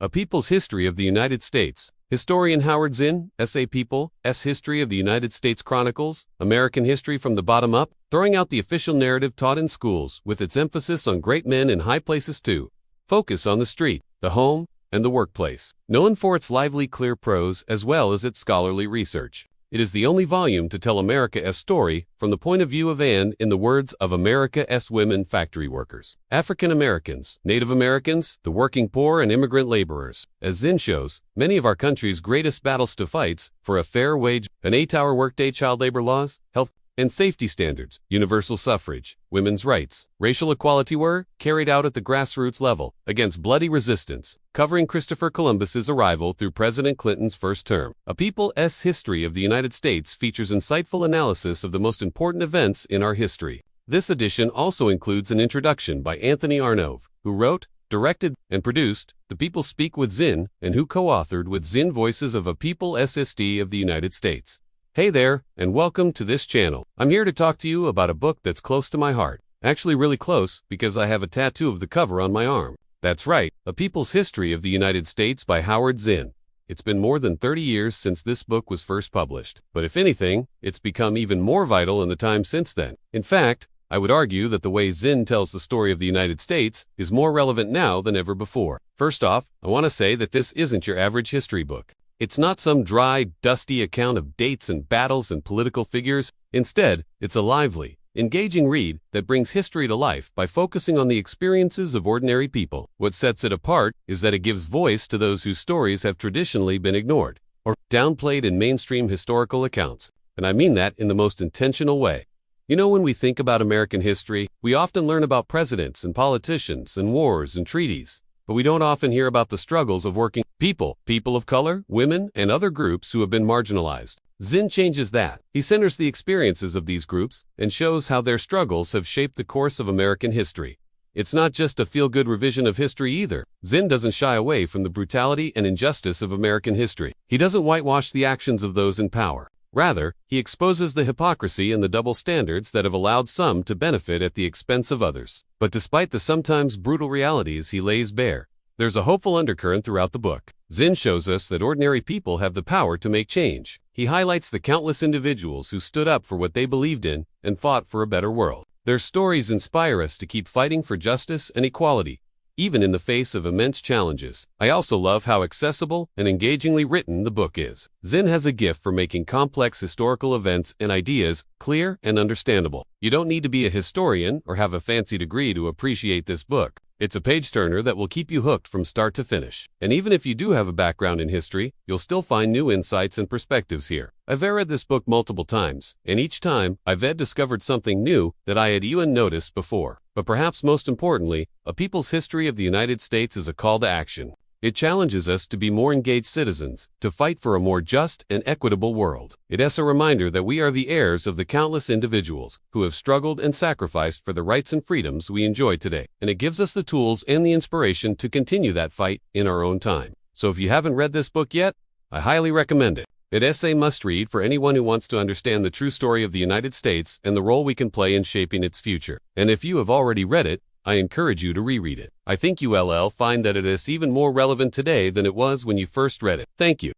A People's History of the United States. Historian Howard Zinn, Essay People's History of the United States chronicles American history from the bottom up, throwing out the official narrative taught in schools with its emphasis on great men in high places too. Focus on the street, the home, and the workplace. Known for its lively, clear prose as well as its scholarly research. It is the only volume to tell America's story from the point of view of and, in the words of America's women factory workers, African Americans, Native Americans, the working poor, and immigrant laborers. As Zinn shows, many of our country's greatest battles to fights for a fair wage, an 8-hour workday, child labor laws, health and safety standards, universal suffrage, women's rights, racial equality were carried out at the grassroots level against bloody resistance, covering Christopher Columbus's arrival through President Clinton's first term. A People's History of the United States features insightful analysis of the most important events in our history. This edition also includes an introduction by Anthony Arnove, who wrote, directed, and produced The People Speak with Zinn, and who co-authored with Zinn Voices of a People's History of the United States. Hey there, and welcome to this channel. I'm here to talk to you about a book that's close to my heart. Actually really close, because I have a tattoo of the cover on my arm. That's right, A People's History of the United States by Howard Zinn. It's been more than 30 years since this book was first published, but if anything, it's become even more vital in the time since then. In fact, I would argue that the way Zinn tells the story of the United States is more relevant now than ever before. First off, I want to say that this isn't your average history book. It's not some dry, dusty account of dates and battles and political figures. Instead, it's a lively, engaging read that brings history to life by focusing on the experiences of ordinary people. What sets it apart is that it gives voice to those whose stories have traditionally been ignored or downplayed in mainstream historical accounts. And I mean that in the most intentional way. You know, when we think about American history, we often learn about presidents and politicians and wars and treaties. But we don't often hear about the struggles of working people, people of color, women, and other groups who have been marginalized. Zinn changes that. He centers the experiences of these groups and shows how their struggles have shaped the course of American history. It's not just a feel-good revision of history either. Zinn doesn't shy away from the brutality and injustice of American history. He doesn't whitewash the actions of those in power. Rather, he exposes the hypocrisy and the double standards that have allowed some to benefit at the expense of others. But despite the sometimes brutal realities he lays bare, there's a hopeful undercurrent throughout the book. Zinn shows us that ordinary people have the power to make change. He highlights the countless individuals who stood up for what they believed in and fought for a better world. Their stories inspire us to keep fighting for justice and equality, even in the face of immense challenges. I also love how accessible and engagingly written the book is. Zinn has a gift for making complex historical events and ideas clear and understandable. You don't need to be a historian or have a fancy degree to appreciate this book. It's a page-turner that will keep you hooked from start to finish. And even if you do have a background in history, you'll still find new insights and perspectives here. I've read this book multiple times, and each time, I've discovered something new that I had even noticed before. But perhaps most importantly, A People's History of the United States is a call to action. It challenges us to be more engaged citizens, to fight for a more just and equitable world. It's a reminder that we are the heirs of the countless individuals who have struggled and sacrificed for the rights and freedoms we enjoy today. And it gives us the tools and the inspiration to continue that fight in our own time. So if you haven't read this book yet, I highly recommend it. It's a must-read for anyone who wants to understand the true story of the United States and the role we can play in shaping its future. And if you have already read it, I encourage you to reread it. I think you'll find that it is even more relevant today than it was when you first read it. Thank you.